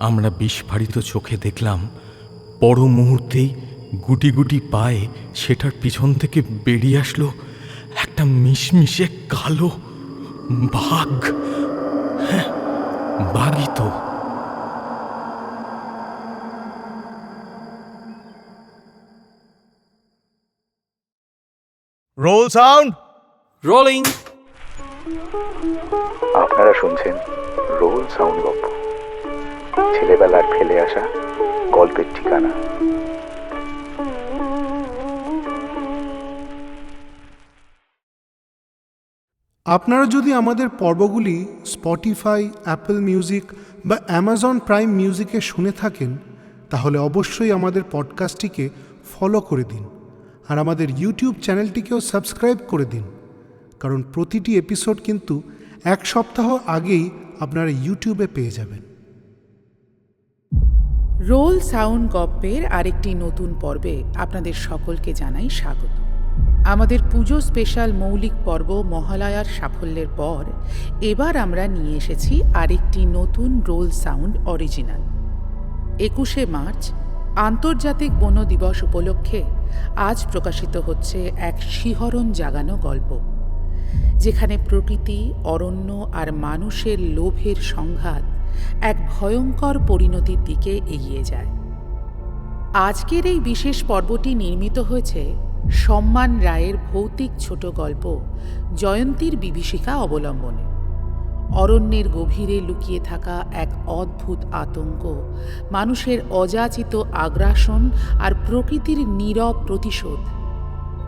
আমরা বিস্ফারিত চোখে দেখলাম পর মুহূর্তেই গুটি গুটি পায়ে সেটার পিছন থেকে বেরিয়ে আসলো একটা মিশমিশে কালো বাঘ। হ্যাঁ, বাঘই তো। Roll sound, rolling. আপনারা শুনছেন রোল সাউন্ড গল্প, ছেলেবেলার ফেলে আসা গল্পের ঠিকানা। আপনারা যদি আমাদের পর্বগুলি স্পটিফাই, অ্যাপল মিউজিক বা অ্যামাজন প্রাইম মিউজিকে শুনে থাকেন, তাহলে অবশ্যই আমাদের পডকাস্টটিকে ফলো করে দিন আর আমাদের ইউটিউব চ্যানেলটিকেও সাবস্ক্রাইব করে দিন, কারণ প্রতিটি এপিসোড কিন্তু এক সপ্তাহ আগেই আপনারা ইউটিউবে পেয়ে যাবেন। রোল সাউন্ড গল্পের আরেকটি নতুন পর্বে আপনাদের সকলকে জানাই স্বাগত। আমাদের পুজো স্পেশাল মৌলিক পর্ব মহালয়ার সাফল্যের পর এবার আমরা নিয়ে এসেছি আরেকটি নতুন রোল সাউন্ড অরিজিনাল। 21শে মার্চ আন্তর্জাতিক বন দিবস উপলক্ষে আজ প্রকাশিত হচ্ছে এক শিহরণ জাগানো গল্প, যেখানে প্রকৃতি, অরণ্য আর মানুষের লোভের সংঘাত এক ভয়ঙ্কর পরিণতির দিকে এগিয়ে যায়। আজকের এই বিশেষ পর্বটি নির্মিত হয়েছে সম্মান রায়ের ভৌতিক ছোট গল্প জয়ন্তীর বিভীষিকা অবলম্বনে। অরণ্যের গভীরে লুকিয়ে থাকা এক অদ্ভুত আতঙ্ক, মানুষের অযাচিত আগ্রাসন আর প্রকৃতির নীরব প্রতিশোধ,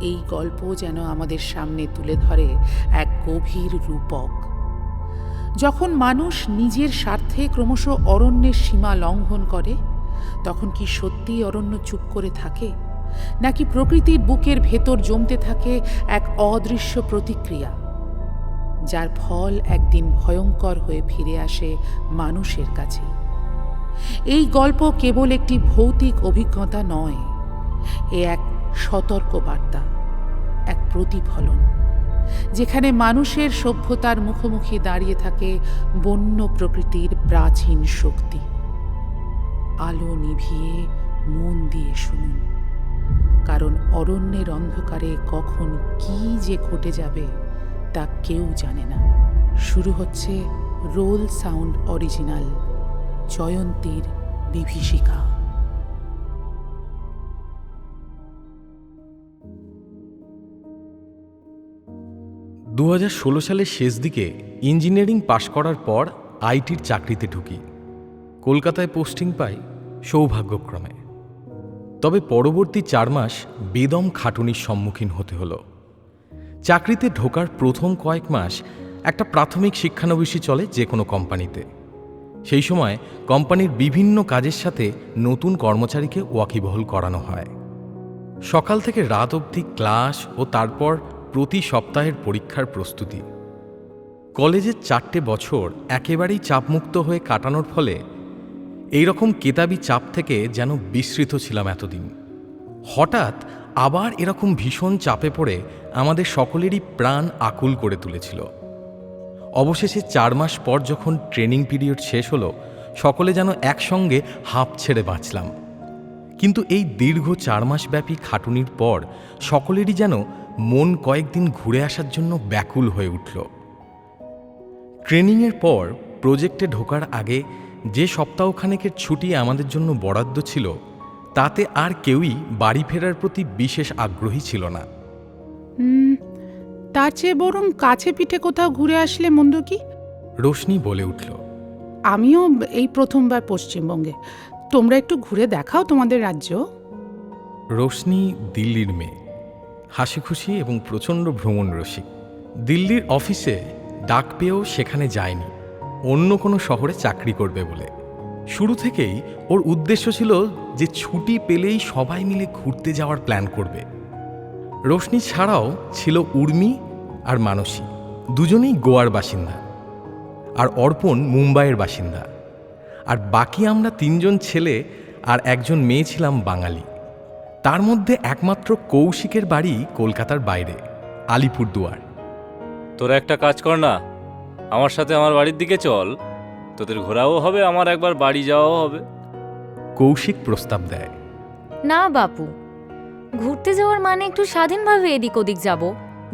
এই গল্প যেন আমাদের সামনে তুলে ধরে এক গভীর রূপক। যখন মানুষ নিজের স্বার্থে ক্রমশ অরণ্যের সীমা লঙ্ঘন করে, তখন কি সত্যিই অরণ্য চুপ করে থাকে, নাকি প্রকৃতির বুকের ভেতর জমতে থাকে এক অদৃশ্য প্রতিক্রিয়া, যার ফল একদিন ভয়ঙ্কর হয়ে ফিরে আসে মানুষের কাছে? এই গল্প কেবল একটি ভৌতিক অভিজ্ঞতা নয়, এ এক সতর্ক বার্তা, এক প্রতিফলন, যেখানে মানুষের সভ্যতার মুখোমুখি দাঁড়িয়ে থাকে বন্য প্রকৃতির প্রাচীন শক্তি। আলো নিভিয়ে মন দিয়ে শুনুন, কারণ অরণ্যের অন্ধকারে কখন কি যে ঘটে যাবে তা কেউ জানে না। শুরু হচ্ছে রোল সাউন্ড অরিজিনাল জয়ন্তীর বিভীষিকা। 2016 সালের শেষ দিকে ইঞ্জিনিয়ারিং পাশ করার পর আইটির চাকরিতে ঢুকি। কলকাতায় পোস্টিং পাই সৌভাগ্যক্রমে। তবে পরবর্তী 4 মাস বেদম খাটুনির সম্মুখীন হতে হলো। চাকরিতে ঢোকার প্রথম কয়েক মাস একটা প্রাথমিক শিক্ষানবিশি চলে যে কোনো কোম্পানিতে। সেই সময় কোম্পানির বিভিন্ন কাজের সাথে নতুন কর্মচারীকে ওয়াকিবহল করানো হয়। সকাল থেকে রাত অবধি ক্লাস ও তারপর প্রতি সপ্তাহের পরীক্ষার প্রস্তুতি। কলেজের 4টে বছর একেবারেই চাপমুক্ত হয়ে কাটানোর ফলে এইরকম কেতাবি চাপ থেকে যেন বিস্মৃত ছিলাম এতদিন। হঠাৎ আবার এরকম ভীষণ চাপে পড়ে আমাদের সকলেরই প্রাণ আকুল করে তুলেছিল। অবশেষে 4 মাস পর যখন ট্রেনিং পিরিয়ড শেষ হলো, সকলে যেন একসঙ্গে হাঁপ ছেড়ে বাঁচলাম। কিন্তু এই দীর্ঘ 4 মাস ব্যাপী খাটুনির পর সকলেরই যেন মন কয়েকদিন ঘুরে আসার জন্য ব্যাকুল হয়ে উঠল। ট্রেনিংয়ের পর প্রজেক্টে ঢোকার আগে যে সপ্তাহখানেকের ছুটি আমাদের জন্য বরাদ্দ ছিল, তাতে আর কেউই বাড়ি ফেরার প্রতি বিশেষ আগ্রহী ছিল না। তার চেয়ে বরং কাছে পিঠে কোথাও ঘুরে আসলে মন্দ কি? রোশনি বলে উঠল। আমিও এই প্রথমবার পশ্চিমবঙ্গে, তোমরা একটু ঘুরে দেখাও তোমাদের রাজ্য। রোশনি দিল্লির মেয়ে, হাসি খুশি এবং প্রচণ্ড ভ্রমণ রসিক। দিল্লির অফিসে ডাক পেয়েও সেখানে যায়নি, অন্য কোনো শহরে চাকরি করবে বলে। শুরু থেকেই ওর উদ্দেশ্য ছিল যে ছুটি পেলেই সবাই মিলে ঘুরতে যাওয়ার প্ল্যান করবে। রোশনি ছাড়াও ছিল উর্মি আর মানসী, দুজনেই গোয়ার বাসিন্দা, আর অর্পণ মুম্বাইয়ের বাসিন্দা। আর বাকি আমরা 3 জন ছেলে আর 1 জন মেয়ে ছিলাম বাঙালি। তার মধ্যে একমাত্র কৌশিকের বাড়ি কলকাতার বাইরে, আলিপুরদুয়ার। তোরা একটা কাজ কর না, আমার সাথে আমার বাড়ির দিকে চল, তোদের ঘোরাও হবে, আমার একবার বাড়ি যাওয়াও হবে। কৌশিক প্রস্তাব দেয়। না বাপু, ঘুরতে যাওয়ার মানে একটু স্বাধীনভাবে এদিক ওদিক যাব,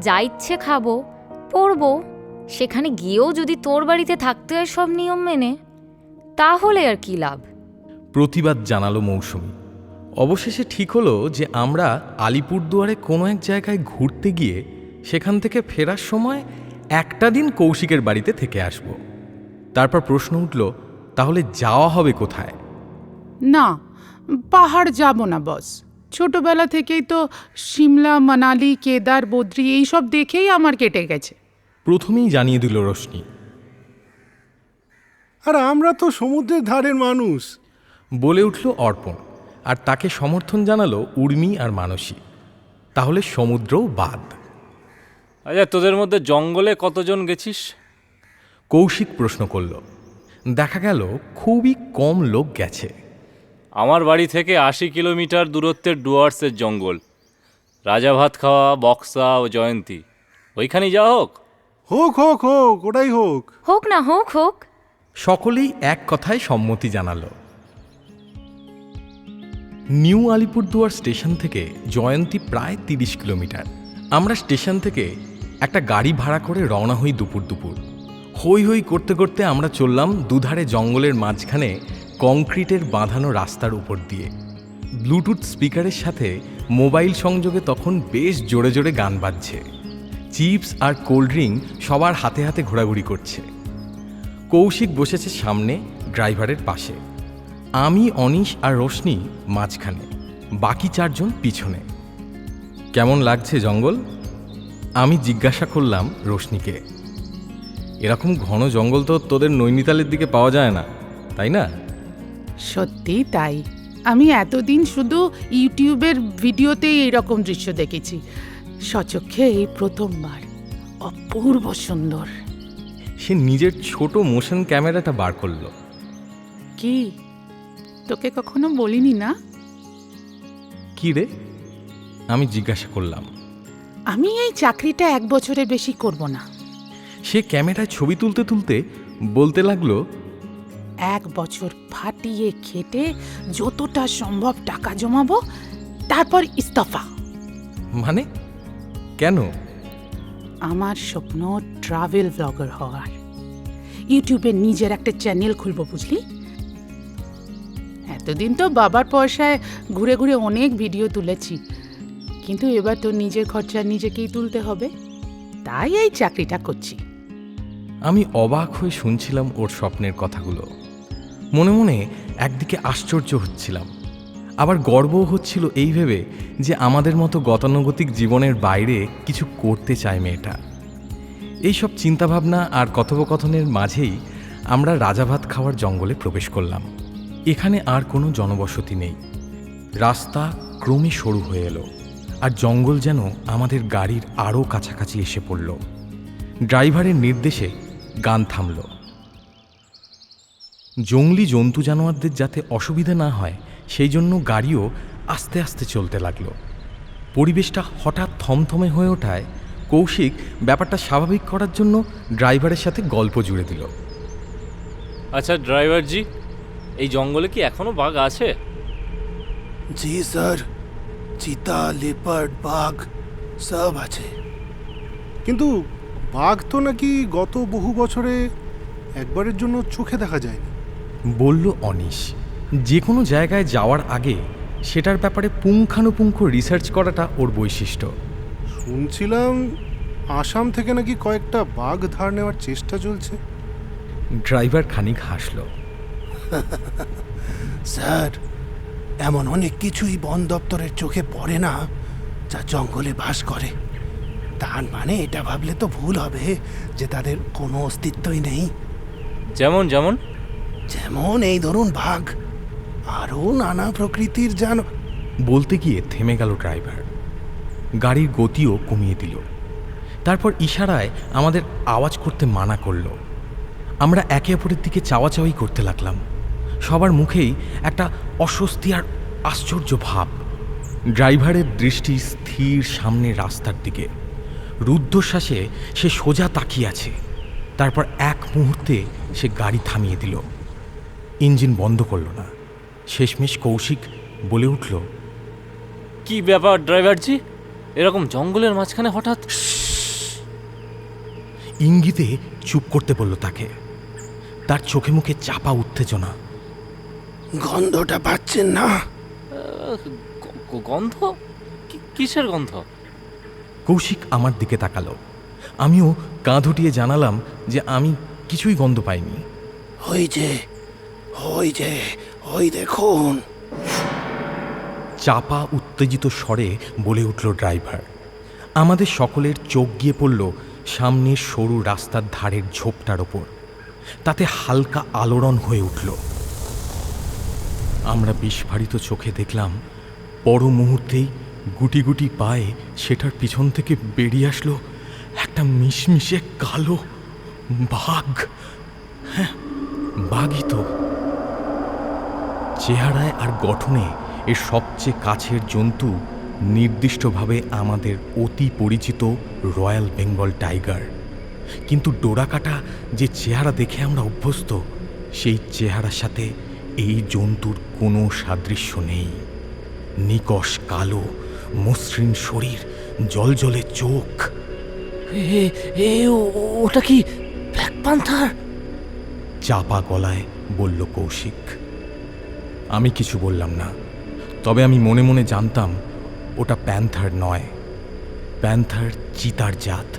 যা ইচ্ছে খাবো, পড়বো। সেখানে গিয়েও যদি তোর বাড়িতে থাকতে হয় সব নিয়ম মেনে, তাহলে আর কি লাভ? প্রতিবাদ জানালো মৌসুমী। অবশেষে ঠিক হলো যে আমরা আলিপুরদুয়ারে কোনো এক জায়গায় ঘুরতে গিয়ে সেখান থেকে ফেরার সময় একটা দিন কৌশিকের বাড়িতে থেকে আসব। তারপর প্রশ্ন উঠল, তাহলে যাওয়া হবে কোথায়? না, পাহাড় যাব না বস। ছোটবেলা থেকেই তো সিমলা, মানালি, কেদার, বদ্রি এইসব দেখেই আমার কেটে গেছে। প্রথমেই জানিয়ে দিল রোশনি। আর আমরা তো সমুদ্রের ধারের মানুষ। বলে উঠল অর্পণ, আর তাকে সমর্থন জানালো উর্মি আর মানসী। তাহলে সমুদ্রও বাদ। আচ্ছা, তোদের মধ্যে জঙ্গলে কতজন গেছিস? কৌশিক প্রশ্ন করল। দেখা গেল খুবই কম লোক গেছে। আমার বাড়ি থেকে 80 কিলোমিটার দূরত্বের ডুয়ার্সের জঙ্গল, রাজাভাত খাওয়া, বক্সা ও জয়ন্তী, ওইখানেই যাওয়া হোক। হোক হোক হোক, ওটাই হোক। হোক না হোক হোক। সকলেই এক কথায় সম্মতি জানালো। নিউ আলিপুরদুয়ার স্টেশন থেকে জয়ন্তী প্রায় 30 কিলোমিটার। আমরা স্টেশন থেকে একটা গাড়ি ভাড়া করে রওনা হই দুপুর। হই হই করতে করতে আমরা চললাম দুধারে জঙ্গলের মাঝখানে কংক্রিটের বাঁধানো রাস্তার উপর দিয়ে। ব্লুটুথ স্পিকারের সাথে মোবাইল সংযোগে তখন বেশ জোরে জোরে গান বাজছে। চিপস আর কোল্ড ড্রিঙ্ক সবার হাতে হাতে ঘোরাঘুরি করছে। কৌশিক বসেছে সামনে ড্রাইভারের পাশে, আমি, অনিশ আর রোশনি মাঝখানে, বাকি 4 জন পিছনে। কেমন লাগছে জঙ্গল? আমি জিজ্ঞাসা করলাম রোশনিকে। এরকম ঘন জঙ্গল তো তোদের নৈনিতালের দিকে পাওয়া যায় না, তাই না? সত্যি তাই। আমি এতদিন শুধু ইউটিউবের ভিডিওতেই এইরকম দৃশ্য দেখেছি, স্বচক্ষে এই প্রথমবার। অপূর্ব সুন্দর। সে নিজের ছোট মোশন ক্যামেরাটা বার করলো। কি, তোকে কখনো বলিনি না? কি রে? আমি জিজ্ঞাসা করলাম। আমি এই চাকরিটা 1 বছরের বেশি করব না। সে ক্যামেরায় ছবি তুলতে তুলতে বলতে লাগলো, 1 বছর ফাটিয়ে খেটে যতটা সম্ভব টাকা জমাবো, তারপর ইস্তফা। মানে কেন? আমার স্বপ্ন ট্রাভেল ব্লগার হওয়ার। ইউটিউবে নিজের একটা চ্যানেল খুলবো, বুঝলি? এতদিন তো বাবার পয়সায় ঘুরে ঘুরে অনেক ভিডিও তুলেছি, কিন্তু এবার তো নিজের খরচা নিজেকেই তুলতে হবে, তাই এই চাকরিটা করছি। আমি অবাক হয়ে শুনছিলাম ওর স্বপ্নের কথাগুলো। মনে মনে একদিকে আশ্চর্য হচ্ছিলাম, আবার গর্বও হচ্ছিল এই ভেবে যে আমাদের মতো গতানুগতিক জীবনের বাইরে কিছু করতে চায় মেয়েটা। এইসব চিন্তাভাবনা আর কথোপকথনের মাঝেই আমরা রাজাভাত খাওয়ার জঙ্গলে প্রবেশ করলাম। এখানে আর কোনো জনবসতি নেই। রাস্তা ক্রমে সরু হয়ে এলো, আর জঙ্গল যেন আমাদের গাড়ির আরও কাছাকাছি এসে পড়ল। ড্রাইভারের নির্দেশে গান থামল। জংলি জন্তু জানোয়ারদের যাতে অসুবিধা না হয় সেই জন্য গাড়িও আস্তে আস্তে চলতে লাগলো। পরিবেশটা হঠাৎ থমথমে হয়ে ওঠায় কৌশিক ব্যাপারটা স্বাভাবিক করার জন্য ড্রাইভারের সাথে গল্প জুড়ে দিল। আচ্ছা ড্রাইভারজি, এই জঙ্গলে কি এখনো বাঘ আছে? জি স্যার, চিতা, লেপার্ড, বাঘ সব আছে। কিন্তু বাঘ তো নাকি গত বহু বছরে একবারের জন্য চোখে দেখা যায়নি, বলল অনিশ। যে কোনো জায়গায় যাওয়ার আগে সেটার ব্যাপারে পুঙ্খানুপুঙ্খ রিসার্চ করাটা ওর বৈশিষ্ট্য। শুনছিলাম আসাম থেকে নাকি কয়েকটা বাঘ ধার নেওয়ার চেষ্টা চলছে। ড্রাইভার খানিক হাসল। স্যার, এমন অনেক কিছুই বন দপ্তরের চোখে পড়ে না যা জঙ্গলে বাস করে। তার মানে এটা ভাবলে তো ভুল হবে যে তাদের কোনো অস্তিত্বই নেই। যেমন যেমন যেমন এই ধরুন বাঘ, আরও নানা প্রকৃতির বলতে গিয়ে থেমে গেল ড্রাইভার। গাড়ির গতিও কমিয়ে দিল। তারপর ইশারায় আমাদের আওয়াজ করতে মানা করল। আমরা একে অপরের দিকে চাওয়াচাওয়ি করতে লাগলাম। সবার মুখেই একটা অস্বস্তি আর আশ্চর্য ভাব। ড্রাইভারের দৃষ্টি স্থির সামনের রাস্তার দিকে। রুদ্ধশ্বাসে সে সোজা তাকিয়ে আছে। তারপর এক মুহূর্তে সে গাড়ি থামিয়ে দিল, ইঞ্জিন বন্ধ করল না। শেষমেশ কৌশিক বলে উঠল, কি ব্যাপার ড্রাইভারজি, এরকম জঙ্গলের মাঝখানে হঠাৎ? ইঙ্গিতে চুপ করতে বলল তাকে। তার চোখে মুখে চাপা উত্তেজনা। গন্ধটা পাচ্ছেন না? গন্ধ? কিসের গন্ধ? কৌশিক আমার দিকে তাকালো। আমিও কাঁধ উঠিয়ে জানালাম যে আমি কিছুই গন্ধ পাইনি। ওই দেখুন। চাপা উত্তেজিত স্বরে বলে উঠল ড্রাইভার। আমাদের সকলের চোখ গিয়ে পড়ল সামনের সরু রাস্তার ধারের ঝোপটার ওপর। তাতে হালকা আলোড়ন হয়ে উঠল। আমরা বিস্ফারিত চোখে দেখলাম পর মুহূর্তেই গুটি গুটি পায়ে সেটার পিছন থেকে বেরিয়ে আসলো একটা মিশমিশে কালো বাঘ। হ্যাঁ, বাঘই তো। চেহারায় আর গঠনে এর সবচেয়ে কাছের জন্তু নির্দিষ্টভাবে আমাদের অতি পরিচিত রয়্যাল বেঙ্গল টাইগার। কিন্তু ডোরাকাটা যে চেহারা দেখে আমরা অভ্যস্ত, সেই চেহারার সাথে এই জন্তুর কোনো সাদৃশ্য নেই। নিকষ কালো মসৃণ শরীর, জলজলে চোখ। ওটা কি ব্ল্যাক প্যান্থার? চাপা গলায় বলল কৌশিক। আমি কিছু বললাম না, তবে আমি মনে মনে জানতাম ওটা প্যান্থার নয়। প্যান্থার চিতার জাত,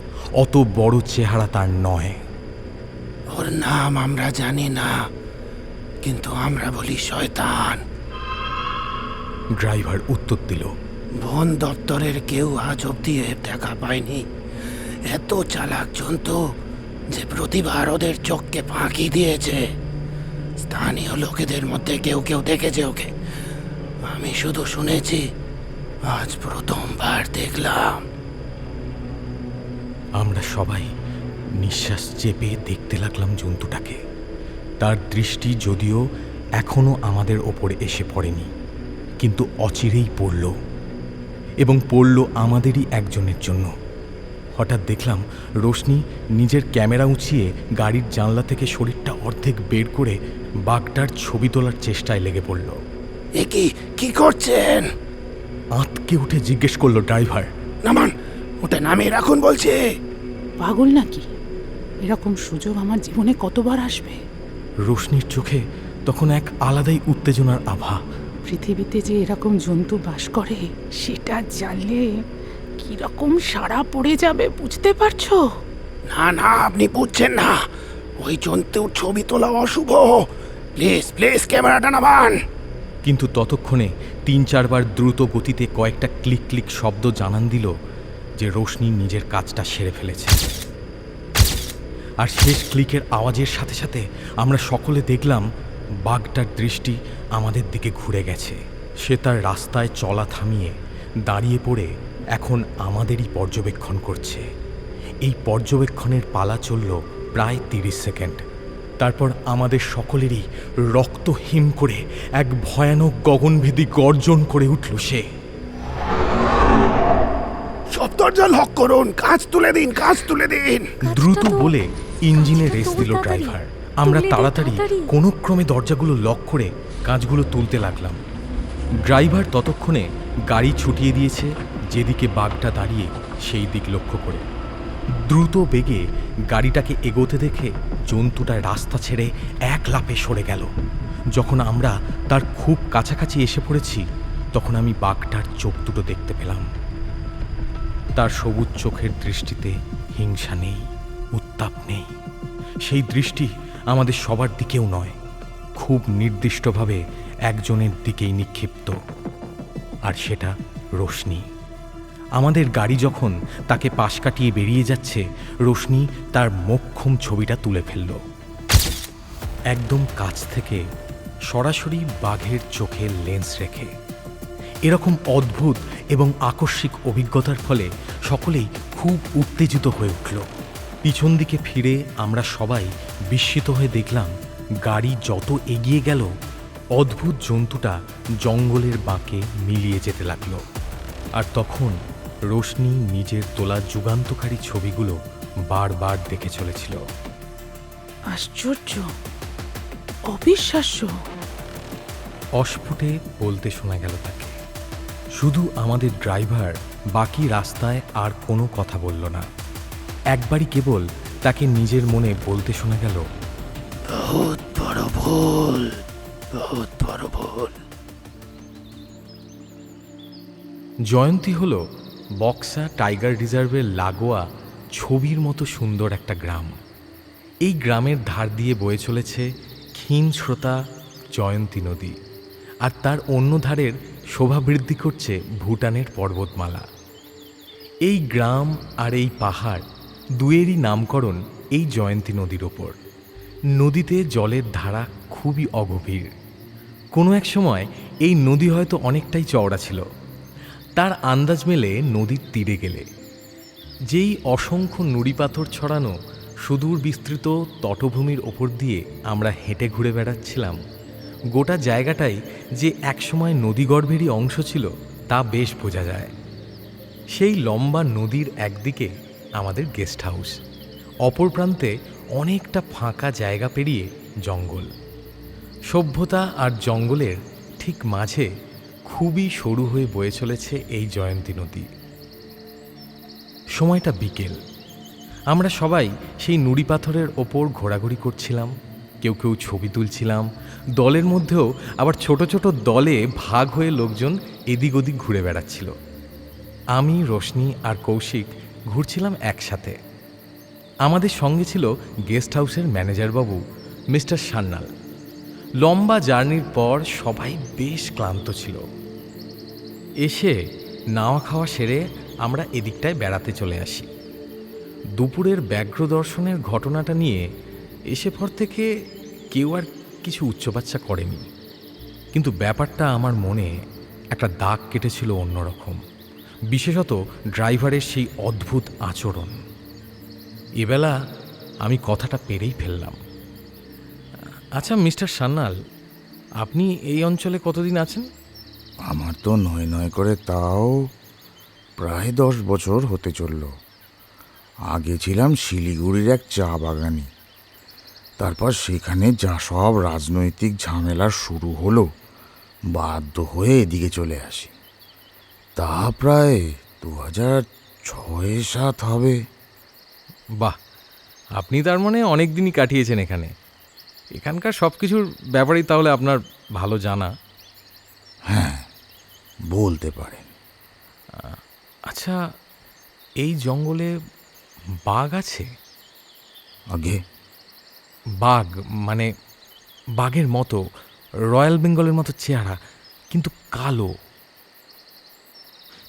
অত বড় চেহারা তার নয়। ওর নাম আমরা জানি না, কিন্তু আমরা বলি শয়তান। ড্রাইভার উত্তর দিল, বন দপ্তরের কেউ আজ অব্দি এর দেখা পায়নি। এত চালাক জন্তু যে প্রতিবার ওদের চোখকে ফাঁকি দিয়েছে। স্থানীয় লোকেদের মধ্যে কেউ কেউ দেখেছে ওকে, আমি শুধু শুনেছি, আজ প্রথমবার দেখলাম। আমরা সবাই নিঃশ্বাস চেপে দেখতে লাগলাম জন্তুটাকে। তার দৃষ্টি যদিও এখনো আমাদের ওপরে এসে পড়েনি, কিন্তু অচিরেই পড়ল, এবং পড়ল আমাদেরই একজনের জন্য। হঠাৎ দেখলাম রোশনি নিজের ক্যামেরা উঁচিয়ে গাড়ির জানলা থেকে শরীরটা অর্ধেক বের করে বাঘটার ছবি তোলার চেষ্টায় লেগে পড়ল। এ কি করছেন? আঁতকে উঠে জিজ্ঞেস করলো ড্রাইভার। নামান, ওটা নামিয়ে রাখুন বলছে। পাগল নাকি? এরকম সুযোগ আমার জীবনে কতবার আসবে? রোশনির চোখে তখন এক আলাদাই উত্তেজনার আভা। পৃথিবীতে যে এরকম জন্তু বাস করে সেটা জানলে কিরকম সাড়া পড়ে যাবে বুঝতে পারছো? না, আপনি বুঝছেন না। ওই জন্তুর ছবি তোলা অশুভ। প্লিজ ক্যামেরাটা নামান। কিন্তু ততক্ষণে 3-4 বার দ্রুত গতিতে কয়েকটা ক্লিক ক্লিক শব্দ জানান দিল যে রোশনি নিজের কাজটা সেরে ফেলেছে। আর শেষ ক্লিকের আওয়াজের সাথে সাথে আমরা সকলে দেখলাম বাঘটার দৃষ্টি আমাদের দিকে ঘুরে গেছে। সে তার রাস্তায় চলা থামিয়ে দাঁড়িয়ে পড়ে এখন আমাদেরই পর্যবেক্ষণ করছে। এই পর্যবেক্ষণের পালা চলল প্রায় 30 সেকেন্ড। তারপর আমাদের সকলেরই রক্ত হিম করে এক ভয়ানক গগনভেদী গর্জন করে উঠল সে। সব দরজা লক করুন, কাজ তুলে দিন। দ্রুত বলে ইঞ্জিনে রেস দিল ড্রাইভার। আমরা তাড়াতাড়ি কোনো ক্রমে দরজাগুলো লক করে কাজগুলো তুলতে লাগলাম। ড্রাইভার ততক্ষণে গাড়ি ছুটিয়ে দিয়েছে যেদিকে বাঘটা দাঁড়িয়ে সেই দিক লক্ষ্য করে। দ্রুত বেগে গাড়িটাকে এগোতে দেখে জন্তুটা রাস্তা ছেড়ে এক লাফে সরে গেল। যখন আমরা তার খুব কাছাকাছি এসে পড়েছি, তখন আমি বাঘটার চোখ দুটো দেখতে পেলাম। তার সবুজ চোখের দৃষ্টিতে হিংসা নেই, উত্তাপ নেই। সেই দৃষ্টি আমাদের সবার দিকেও নয়, খুব নির্দিষ্টভাবে একজনের দিকেই নিক্ষিপ্ত, আর সেটা রোশনি। আমাদের গাড়ি যখন তাকে পাশ কাটিয়ে বেরিয়ে যাচ্ছে, রোশনি তার মোক্ষম ছবিটা তুলে ফেলল। একদম কাছ থেকে, সরাসরি বাঘের চোখে লেন্স রেখে। এরকম অদ্ভুত এবং আকস্মিক অভিজ্ঞতার ফলে সকলেই খুব উত্তেজিত হয়ে উঠল। পিছন দিকে ফিরে আমরা সবাই বিস্মিত হয়ে দেখলাম গাড়ি যত এগিয়ে গেল, অদ্ভুত জন্তুটা জঙ্গলের বাঁকে মিলিয়ে যেতে লাগলো। আর তখন রোশনি নিজের তোলা যুগান্তকারী ছবিগুলো বারবার দেখে চলেছিল। আশ্চর্য, অবিশ্বাস্য। অস্ফুটে বলতে শোনা গেল তাকে। শুধু আমাদের ড্রাইভার বাকি রাস্তায় আর কোনো কথা বলল না। একবারই কেবল তাকে নিজের মনে বলতে শোনা গেল, বহুত বড় ভুল, বহুত বড় ভুল। জয়ন্তী হল বক্সা টাইগার রিজার্ভের লাগোয়া ছবির মতো সুন্দর একটা গ্রাম। এই গ্রামের ধার দিয়ে বয়ে চলেছে ক্ষীণ স্রোতা জয়ন্তী নদী, আর তার অন্য ধারের শোভা বৃদ্ধি করছে ভুটানের পর্বতমালা। এই গ্রাম আর এই পাহাড় দুয়েরই নামকরণ এই জয়ন্তী নদীর ওপর। নদীতে জলের ধারা খুবই অগভীর। কোনো এক সময় এই নদী হয়তো অনেকটাই চওড়া ছিল। তার আন্দাজ মেলে নদীর তীরে গেলে। যেই অসংখ্য নুড়ি পাথর ছড়ানো সুদূর বিস্তৃত তটভূমির ওপর দিয়ে আমরা হেঁটে ঘুরে বেড়াচ্ছিলাম, গোটা জায়গাটাই যে একসময় নদীগর্ভেরই অংশ ছিল তা বেশ বোঝা যায়। সেই লম্বা নদীর একদিকে আমাদের গেস্ট হাউস, অপর প্রান্তে অনেকটা ফাঁকা জায়গা পেরিয়ে জঙ্গল। সভ্যতা আর জঙ্গলের ঠিক মাঝে খুবই সরু হয়ে বয়ে চলেছে এই জয়ন্তী নদী। সময়টা বিকেল। আমরা সবাই সেই নুড়ি পাথরের ওপর ঘোরাঘুরি করছিলাম, কেউ কেউ ছবি তুলছিলাম। দলের মধ্যেও আবার ছোট ছোট দলে ভাগ হয়ে লোকজন এদিক ওদিক ঘুরে বেড়াচ্ছিল। আমি, রোশনি আর কৌশিক ঘুরছিলাম একসাথে। আমাদের সঙ্গে ছিল গেস্ট হাউসের ম্যানেজারবাবু মিস্টার সান্যাল। লম্বা জার্নির পর সবাই বেশ ক্লান্ত ছিল। এসে নাওয়া খাওয়া সেরে আমরা এদিকটায় বেড়াতে চলে আসি। দুপুরের ব্যাঘ্র দর্শনের ঘটনাটা নিয়ে এসে পর থেকে কেউ আর কিছু উচ্চবাচ্চা করেনি, কিন্তু ব্যাপারটা আমার মনে একটা দাগ কেটেছিল অন্যরকম, বিশেষত ড্রাইভারের সেই অদ্ভুত আচরণ। এবেলা আমি কথাটা পেরেই ফেললাম। আচ্ছা মিস্টার সান্যাল, আপনি এই অঞ্চলে কতদিন আছেন? আমার তো নয় নয় করে তাও প্রায় 10 বছর হতে চলল। আগে ছিলাম শিলিগুড়ির এক চা বাগানে। তারপর সেখানে যা সব রাজনৈতিক ঝামেলা শুরু হলো, বাধ্য হয়ে এদিকে চলে আসি। তা প্রায় 2006-07 হবে। বাহ, আপনি তার মানে অনেক দিনই কাটিয়েছেন এখানে। এখানকার সব কিছুর ব্যাপারেই তাহলে আপনার ভালো জানা। হ্যাঁ, বলতে পারেন। আচ্ছা, এই জঙ্গলে বাঘ আছে? আগে বাঘ মানে বাঘের মতো, রয়্যাল বেঙ্গলের মতো চেহারা, কিন্তু কালো।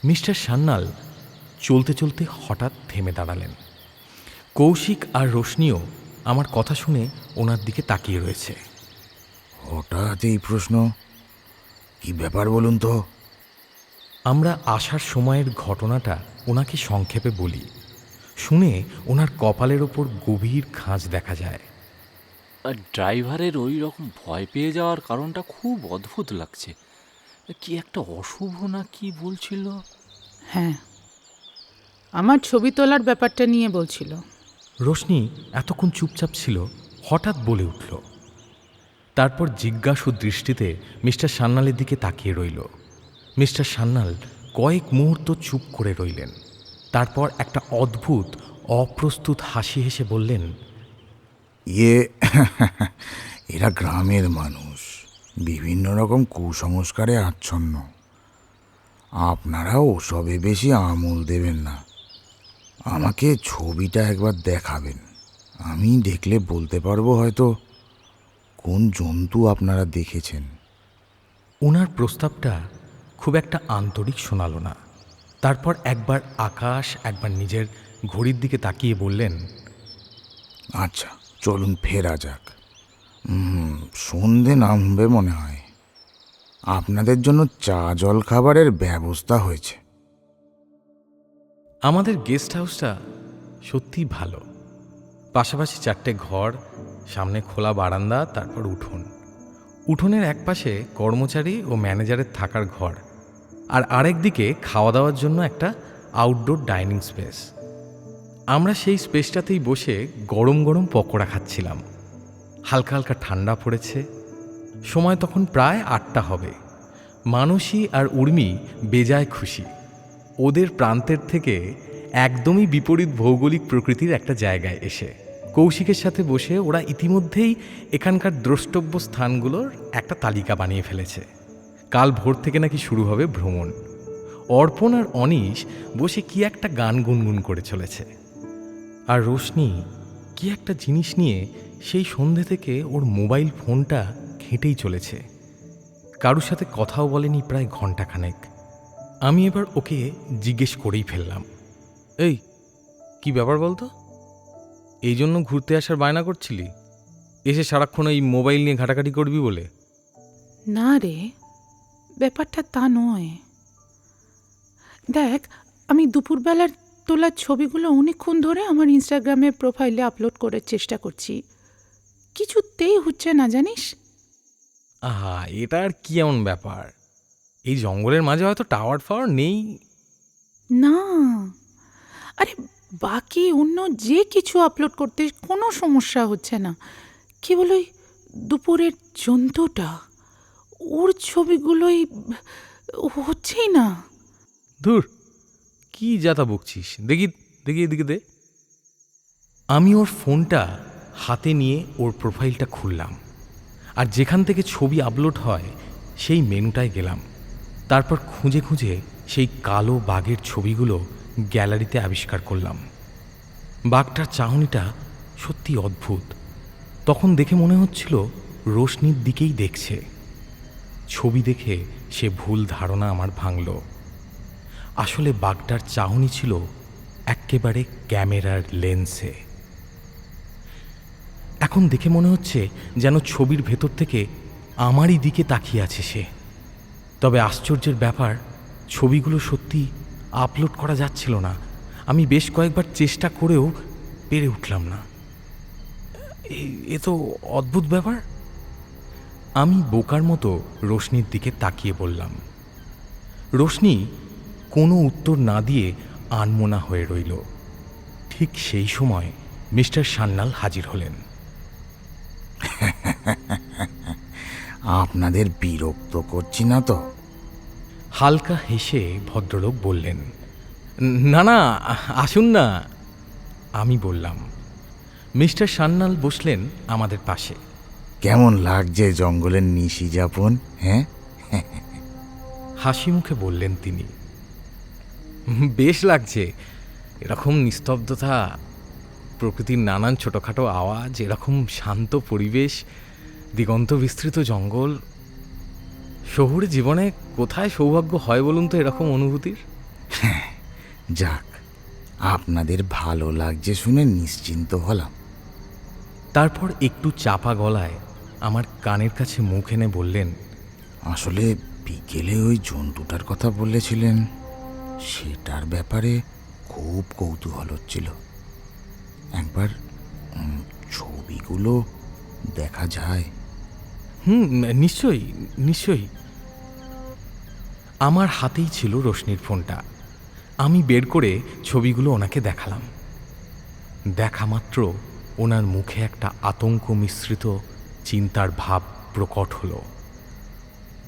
মিস্টার সান্যাল চলতে চলতে হঠাৎ থেমে দাঁড়ালেন। কৌশিক আর রোশনিও আমার কথা শুনে ওনার দিকে তাকিয়ে রয়েছে। হঠাৎ এই প্রশ্ন, কি ব্যাপার বলুন তো? আমরা আসার সময়ের ঘটনাটা ওনাকে সংক্ষেপে বলি। শুনে ওনার কপালের ওপর গভীর খাঁজ দেখা যায়। আর ড্রাইভারের ওই রকম ভয় পেয়ে যাওয়ার কারণটা খুব অদ্ভুত লাগছে। কি একটা অশুভ না কি বলছিল? হ্যাঁ, আমার ছবি তোলার ব্যাপারটা নিয়ে বলছিল। রোশনি এতক্ষণ চুপচাপ ছিল, হঠাৎ বলে উঠল। তারপর জিজ্ঞাসু দৃষ্টিতে মিস্টার সান্যালের দিকে তাকিয়ে রইল। মিস্টার সান্যাল কয়েক মুহূর্ত চুপ করে রইলেন। তারপর একটা অদ্ভুত অপ্রস্তুত হাসি হেসে বললেন, এরা গ্রামের মানুষ, বিভিন্ন রকম কুসংস্কারে আচ্ছন্ন। আপনারা ওসবে বেশি আমল দেবেন না। আমাকে ছবিটা একবার দেখাবেন, আমি দেখলে বলতে পারবো হয়তো কোন জন্তু আপনারা দেখেছেন। ওনার প্রস্তাবটা খুব একটা আন্তরিক শোনালো না। তারপর একবার আকাশ, একবার নিজের ঘড়ির দিকে তাকিয়ে বললেন, আচ্ছা চলুন ফেরা যাক। সন্ধে নামবে মনে হয়। আপনাদের জন্য চা জল খাবারের ব্যবস্থা হয়েছে। আমাদের গেস্ট হাউসটা সত্যিই ভালো। পাশাপাশি 4টে ঘর, সামনে খোলা বারান্দা, তারপর উঠোন। উঠোনের একপাশে কর্মচারী ও ম্যানেজারের থাকার ঘর, আর আরেক দিকে খাওয়া দাওয়ার জন্য একটা আউটডোর ডাইনিং স্পেস। আমরা সেই স্পেসটাতেই বসে গরম গরম পকোড়া খাচ্ছিলাম। হালকা হালকা ঠান্ডা পড়েছে। সময় তখন প্রায় 8টা হবে। মানসী আর উর্মি বেজায় খুশি। ওদের প্রান্তের থেকে একদমই বিপরীত ভৌগোলিক প্রকৃতির একটা জায়গায় এসে কৌশিকের সাথে বসে ওরা ইতিমধ্যেই এখানকার দ্রষ্টব্য স্থানগুলোর একটা তালিকা বানিয়ে ফেলেছে। কাল ভোর থেকে নাকি শুরু হবে ভ্রমণ। অর্পণ আর অনিশ বসে কি একটা গান গুনগুন করে চলেছে, আর রোশনি কি একটা জিনিস নিয়ে সেই সন্ধে থেকে ওর মোবাইল ফোনটা ঘেঁটেই চলেছে। কারুর সাথে কথাও বলেনি প্রায় ঘণ্টাখানেক। আমি এবার ওকে জিজ্ঞেস করেই ফেললাম, এই কি ব্যাপার বলতো? এই জন্য ঘুরতে আসার বায়না করছিলি? এসে সারাক্ষণ এই মোবাইল নিয়ে ঘাটাঘাটি করবি বলে? না রে, ব্যাপারটা তা নয়। দেখ, আমি দুপুরবেলার তোলা ছবিগুলো অনেকক্ষণ ধরে আমার ইনস্টাগ্রামের প্রোফাইলে আপলোড করার চেষ্টা করছি, কিছুতেই হচ্ছে না জানিস। আহা, এটা আর কি এমন ব্যাপার? এই জঙ্গলের মাঝে হয়তো টাওয়ার ফাওয়ার নেই। না, আরে বাকি অন্য যে কিছু আপলোড করতে কোনো সমস্যা হচ্ছে না, কেবল ওই দুপুরের জন্তুটা, ওর ছবিগুলোই হচ্ছেই না। ধুর, কি যাতা বকছিস? দেখি দেখি, এদিকে দে। আমি ওর ফোনটা হাতে নিয়ে ওর প্রোফাইলটা খুললাম, আর যেখান থেকে ছবি আপলোড হয় সেই মেনুটায় গেলাম। তারপর খুঁজে খুঁজে সেই কালো বাঘের ছবিগুলো গ্যালারিতে আবিষ্কার করলাম। বাঘটার চাহনিটা সত্যি অদ্ভুত। তখন দেখে মনে হচ্ছিল রোশনির দিকেই দেখছে। ছবি দেখে সে ভুল ধারণা আমার ভাঙল। আসলে বাঘটার চাহনি ছিল একেবারে ক্যামেরার লেন্সে। এখন দেখে মনে হচ্ছে যেন ছবির ভেতর থেকে আমারই দিকে তাকিয়ে আছে সে। তবে আশ্চর্যের ব্যাপার, ছবিগুলো সত্যি আপলোড করা যাচ্ছিল না। আমি বেশ কয়েকবার চেষ্টা করেও পেরে উঠলাম না। এ তো অদ্ভুত ব্যাপার। আমি বোকার মতো রোশনির দিকে তাকিয়ে বললাম। রোশনি কোনো উত্তর না দিয়ে আনমনা হয়ে রইল। ঠিক সেই সময় মিস্টার সান্যাল হাজির হলেন। আপনাদের বিরক্ত করছি না তো? হালকা হেসে ভদ্রলোক বললেন, না না, আসুন না। আমি বললাম। মিস্টার সান্যাল বসলেন আমাদের পাশে। কেমন লাগছে জঙ্গলের নিশি যাপন? হ্যাঁ, হাসি মুখে বললেন তিনি। বেশ লাগছে। এরকম নিস্তব্ধতা, প্রকৃতির নানান ছোটোখাটো আওয়াজ, এরকম শান্ত পরিবেশ, দিগন্ত বিস্তৃত জঙ্গল। শহুরে জীবনে কোথায় সৌভাগ্য হয় বলুন তো এরকম অনুভূতির? যাক, আপনাদের ভালো লাগছে শুনে নিশ্চিন্ত হলাম। তারপর একটু চাপা গলায় আমার কানের কাছে মুখ এনে বললেন, আসলে বিকেলে ওই জন্তুটার কথা বলেছিলেন, সেটার ব্যাপারে খুব কৌতূহল হচ্ছিল। একবার ছবিগুলো দেখা যায়? নিশ্চয়ই নিশ্চয়ই। আমার হাতেই ছিল রোশনির ফোনটা। আমি বের করে ছবিগুলো ওনাকে দেখালাম। দেখা মাত্র ওনার মুখে একটা আতঙ্ক মিশ্রিত চিন্তার ভাব প্রকট হলো।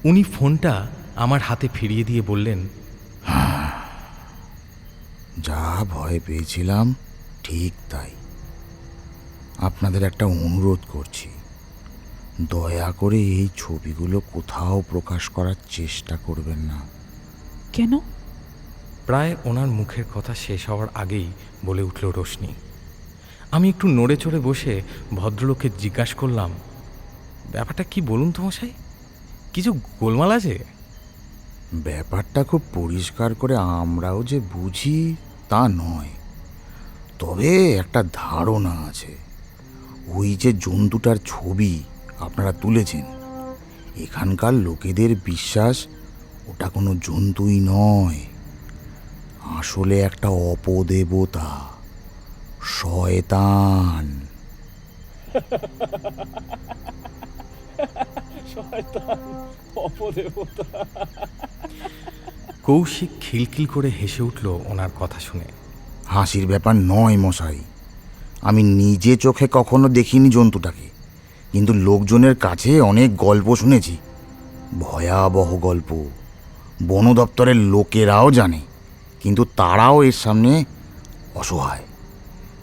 উনি ফোনটা আমার হাতে ফিরিয়ে দিয়ে বললেন, যা ভয় পেয়েছিলাম ঠিক তাই। আপনাদের একটা অনুরোধ করছি, দয়া করে এই ছবিগুলো কোথাও প্রকাশ করার চেষ্টা করবেন না। কেন? প্রায় ওনার মুখের কথা শেষ হওয়ার আগেই বলে উঠল রোশনি। আমি একটু নড়ে চড়ে বসে ভদ্রলোককে জিজ্ঞাসা করলাম, ব্যাপারটা কি বলুন তো মশাই? কিছু গোলমাল আছে? ব্যাপারটা খুব পরিষ্কার করে আমরাও যে বুঝি তা নয়, তবে একটা ধারণা আছে। ওই যে জন্তুটার ছবি আপনারা তুলেছেন, এখানকার লোকেদের বিশ্বাস ওটা কোনো জন্তুই নয়, আসলে একটা অপদেবতা, শয়তান। কৌশিক খিলখিল করে হেসে উঠল ওনার কথা শুনে। হাসির ব্যাপার নয় মশাই, আমি নিজে চোখে কখনো দেখিনি জন্তুটাকে, কিন্তু লোকজনের কাছে অনেক গল্প শুনেছি, ভয়াবহ গল্প। বন দপ্তরের লোকেরাও জানে, কিন্তু তারাও এর সামনে অসহায়।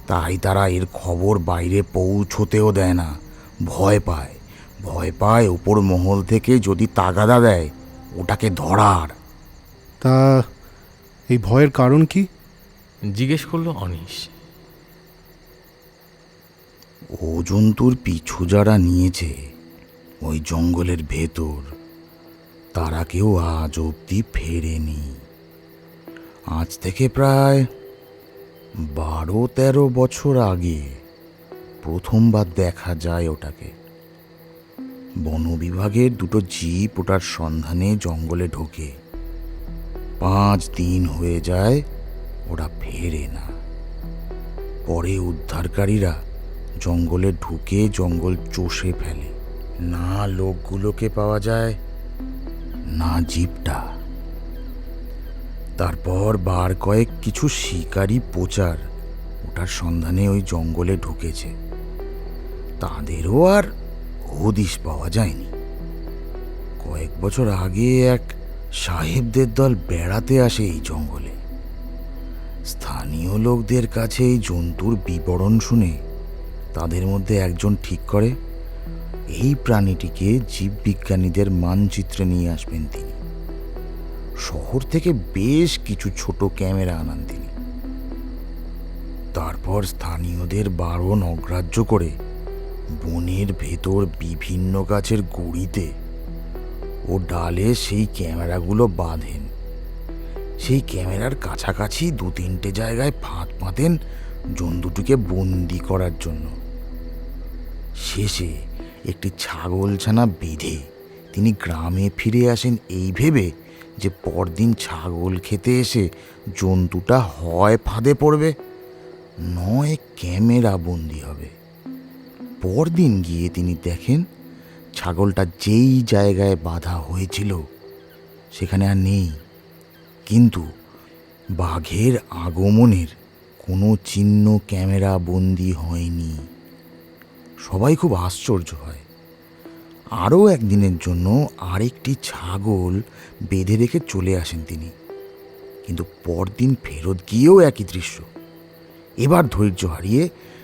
তাই তারা এর খবর বাইরে পৌঁছতেও দেয় না। ভয় পায় উপর মহল থেকে যদি তাগাদা দেয় ওটাকে ধরার। তা এই ভয়ের কারণ কি? জিজ্ঞেস করলো অনিশ। ও জন্তুর পিছু যারা নিয়েছে ওই জঙ্গলের ভেতর, তারা কেউ আজ অবধি ফেরেনি। আজ থেকে প্রায় 12-13 বছর আগে প্রথমবার দেখা যায় ওটাকে। বন বিভাগের 2টো জিপ ওটার সন্ধানে জঙ্গলে ঢোকে। 5 দিন হয়ে যায় ওরা ফেরে না। পরে উদ্ধারকারীরা জঙ্গলে ঢুকে জঙ্গল চষে ফেলে। না লোকগুলোকে পাওয়া যায়, না জিপটা। তারপর বার কয়েক কিছু শিকারী পোচার ওটার সন্ধানে ওই জঙ্গলে ঢুকেছে। তাদেরও আর হদিশ পাওয়া যায়নি। কয়েক বছর আগে এক সাহেবদের দল বেড়াতে আসে এই জঙ্গলে। স্থানীয় লোকদের কাছে এই জন্তুর বিবরণ শুনে তাদের মধ্যে একজন ঠিক করে এই প্রাণীটিকে জীববিজ্ঞানীদের মানচিত্রে নিয়ে আসবেন তিনি। শহর থেকে বেশ কিছু ছোট ক্যামেরা আনান তিনি। তারপর স্থানীয়দের বারণ অগ্রাহ্য করে বনের ভেতর বিভিন্ন গাছের গুঁড়িতে ও ডালে সেই ক্যামেরাগুলো বাঁধেন। সেই ক্যামেরার কাছাকাছি 2-3টে জায়গায় ফাঁদ পাতেন জন্তুটিকে বন্দি করার জন্য। শেষে একটি ছাগলছানা বেঁধে তিনি গ্রামে ফিরে আসেন এই ভেবে যে পরদিন ছাগল খেতে এসে জন্তুটা হয় ফাঁদে পড়বে, নয় ক্যামেরা বন্দি হবে। পরদিন গিয়ে তিনি দেখেন ছাগলটা যেই জায়গায় বাঁধা হয়েছিল সেখানে আর নেই, কিন্তু বাঘের আগমনের কোনো চিহ্ন ক্যামেরা বন্দি হয়নি। সবাই খুব আশ্চর্য হয়। আরও একদিনের জন্য আরেকটি ছাগল বেঁধে রেখে চলে আসেন তিনি, কিন্তু পরদিন ফেরত গিয়েও একই দৃশ্য। এবার ধৈর্য হারিয়ে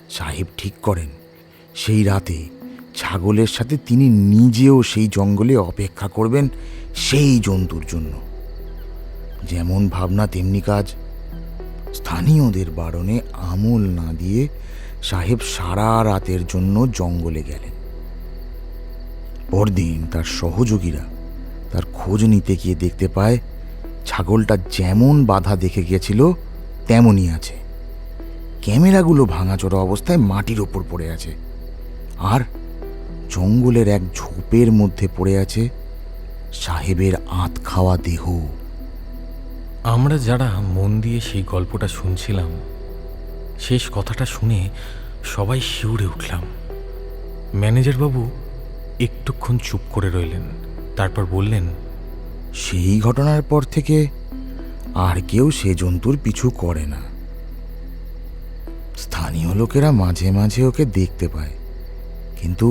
সাহেব ঠিক করেন সেই রাতে ছাগলের সাথে তিনি নিজেও সেই জঙ্গলে অপেক্ষা করবেন সেই জন্তুর জন্য। যেমন ভাবনা তেমনি কাজ। স্থানীয়দের বারণে আমল না দিয়ে সাহেব সারা রাতের জন্য জঙ্গলে গেলেন। পরদিন তার সহযোগীরা তার খোঁজ নিতে গিয়ে দেখতে পায় ছাগলটা যেমন বাধা দেখে গেছিল তেমনই আছে। ক্যামেরাগুলো ভাঙাচোরা অবস্থায় মাটির ওপর পড়ে আছে, আর জঙ্গলের এক ঝোপের মধ্যে পড়ে আছে সাহেবের আঁত খাওয়া দেহ। আমরা যারা মন দিয়ে সেই গল্পটা শুনছিলাম, শেষ কথাটা শুনে সবাই শিউরে উঠলাম। ম্যানেজারবাবু একটুক্ষণ চুপ করে রইলেন, তারপর বললেন, সেই ঘটনার পর থেকে আর কেউ সে জন্তুর পিছু করে না। স্থানীয় লোকেরা মাঝে মাঝে ওকে দেখতে পায়, কিন্তু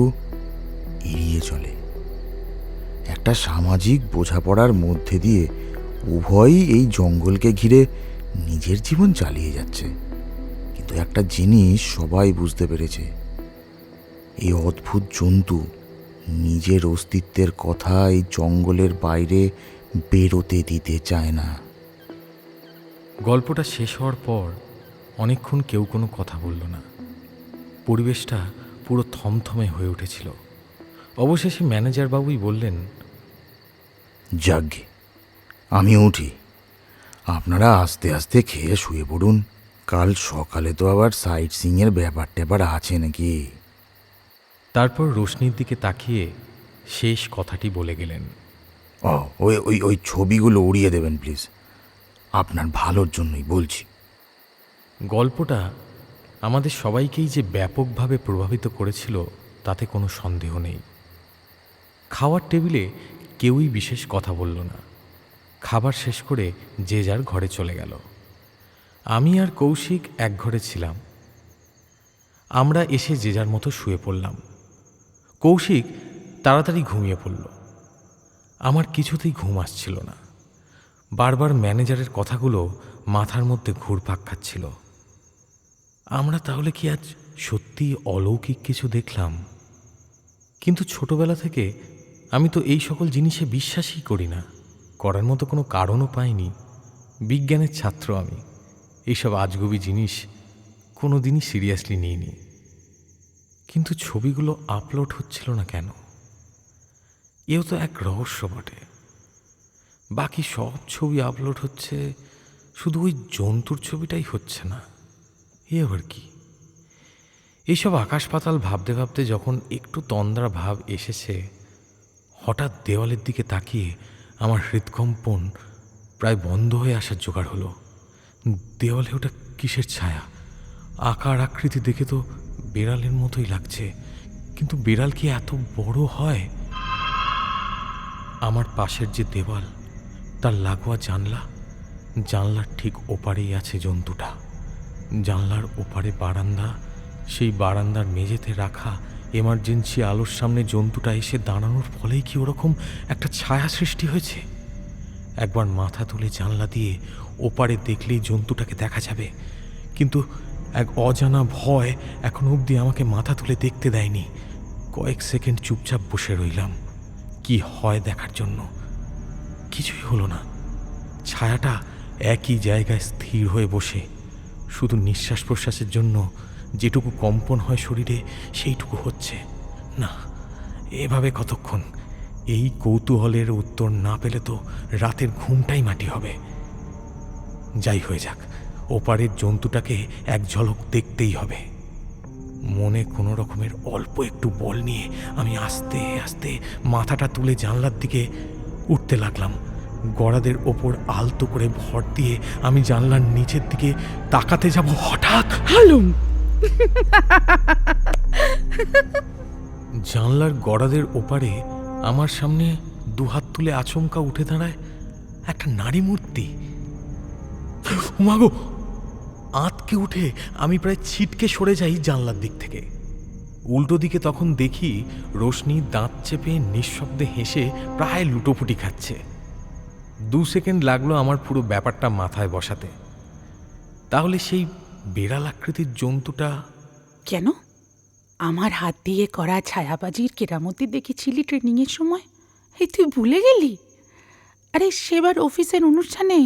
এড়িয়ে চলে। একটা সামাজিক বোঝাপড়ার মধ্যে দিয়ে উভয়ই এই জঙ্গলকে ঘিরে নিজের জীবন চালিয়ে যাচ্ছে। কিন্তু একটা জিনিস সবাই বুঝতে পেরেছে, এই অদ্ভুত জন্তু নিজের অস্তিত্বের কথা এই জঙ্গলের বাইরে বেরোতে দিতে চায় না। গল্পটা শেষ হওয়ার পর অনেকক্ষণ কেউ কোনো কথা বলল না। পরিবেশটা পুরো থমথমে হয়ে উঠেছিল। অবশেষে ম্যানেজারবাবুই বললেন, যাগ্গে, আমি উঠি। আপনারা আস্তে আস্তে খেয়ে শুয়ে পড়ুন। কাল সকালে তো আবার সাইট সিইংয়ের ব্যাপার ট্যাপার আছে নাকি। তারপর রোশনির দিকে তাকিয়ে শেষ কথাটি বলে গেলেন, ওই ওই ওই ছবিগুলো উড়িয়ে দেবেন প্লিজ, আপনার ভালোর জন্যই বলছি। গল্পটা আমাদের সবাইকেই যে ব্যাপকভাবে প্রভাবিত করেছিল তাতে কোনো সন্দেহ নেই। খাওয়ার টেবিলে কেউই বিশেষ কথা বলল না। খাবার শেষ করে যে যার ঘরে চলে গেল। আমি আর কৌশিক এক ঘরে ছিলাম। আমরা এসে যে যার মতো শুয়ে পড়লাম। কৌশিক তাড়াতাড়ি ঘুমিয়ে পড়ল। আমার কিছুতেই ঘুম আসছিল না। বারবার ম্যানেজারের কথাগুলো মাথার মধ্যে ঘুরপাক খাচ্ছিল। আমরা তাহলে কি আজ সত্যি অলৌকিক কিছু দেখলাম? কিন্তু ছোটবেলা থেকে আমি তো এই সকল জিনিসে বিশ্বাসই করি না, করার মতো কোনো কারণও পাইনি। বিজ্ঞানের ছাত্র আমি, এইসব আজগুবি জিনিস কোনো দিনই সিরিয়াসলি নিইনি। কিন্তু ছবিগুলো আপলোড হচ্ছিল না কেন? এও তো এক রহস্য বটে। বাকি সব ছবি আপলোড হচ্ছে, শুধু ওই জন্তুর ছবিটাই হচ্ছে না। এ আবার কি? এইসব আকাশ পাতাল ভাবতে ভাবতে যখন একটু তন্দ্রা ভাব এসেছে, হঠাৎ দেওয়ালের দিকে তাকিয়ে আমার হৃদকম্পন প্রায় বন্ধ হয়ে আসার জোগাড় হলো। দেওয়ালে ওটা কিসের ছায়া? আকার আকৃতি দেখে তো বেড়ালের মতোই লাগছে, কিন্তু বেড়াল কি এত বড় হয়? আমার পাশের যে দেওয়াল, তার লাগোয়া জানলার ঠিক ওপারেই আছে জন্তুটা। জানলার ওপারে বারান্দা, সেই বারান্দার মেঝেতে রাখা এমার্জেন্সি আলোর সামনে জন্তুটা এসে দাঁড়ানোর ফলেই কি ওরকম একটা ছায়া সৃষ্টি হয়েছে? একবার মাথা তুলে জানলা দিয়ে ওপারে দেখলেই জন্তুটাকে দেখা যাবে, কিন্তু এক অজানা ভয় এখনো অবধি আমাকে মাথা তুলে দেখতে দেয়নি। কয়েক সেকেন্ড চুপচাপ বসে রইলাম কি হয় দেখার জন্য। কিছুই হলো না। ছায়াটা একই জায়গায় স্থির হয়ে বসে, শুধু নিঃশ্বাস প্রশ্বাসের জন্য যেটুকু কম্পন হয় শরীরে সেইটুকু হচ্ছে না। এভাবে কতক্ষণ? এই কৌতূহলের উত্তর না পেলে তো রাতের ঘুমটাই মাটি হবে। যাই হয়ে যাক, ওপারের জন্তুটাকে এক ঝলক দেখতেই হবে। মনে কোনো রকমের অল্প একটু বল নিয়ে আমি আস্তে আস্তে মাথাটা তুলে জানলার দিকে উঠতে লাগলাম। গড়াদের ওপর আলতো করে ভর দিয়ে আমি জানলার নিচের দিকে তাকাতে যাব, হঠাৎ হালুম! জানলার গড়াদের ওপারে আমার সামনে দুহাত তুলে আচমকা উঠে দাঁড়ায় একটা নারী মূর্তি। উমাগো! আঁতকে উঠে আমি প্রায় ছিটকে সরে যাই জানলার দিক থেকে। উল্টো দিকে তখন দেখি রোশনি দাঁত চেপে নিঃশব্দে হেসে প্রায় লুটোপুটি খাচ্ছে। 2 সেকেন্ড লাগলো আমার পুরো ব্যাপারটা মাথায় বসাতে। তাহলে সেই বেড়াল আকৃতির জন্তুটা কেন? আমার হাত দিয়ে করা ছায়াবাজির কেরামতি দেখেছিলি ট্রেনিংয়ের সময়? এই তুই ভুলে গেলি? আরে সেবার অফিসের অনুষ্ঠানে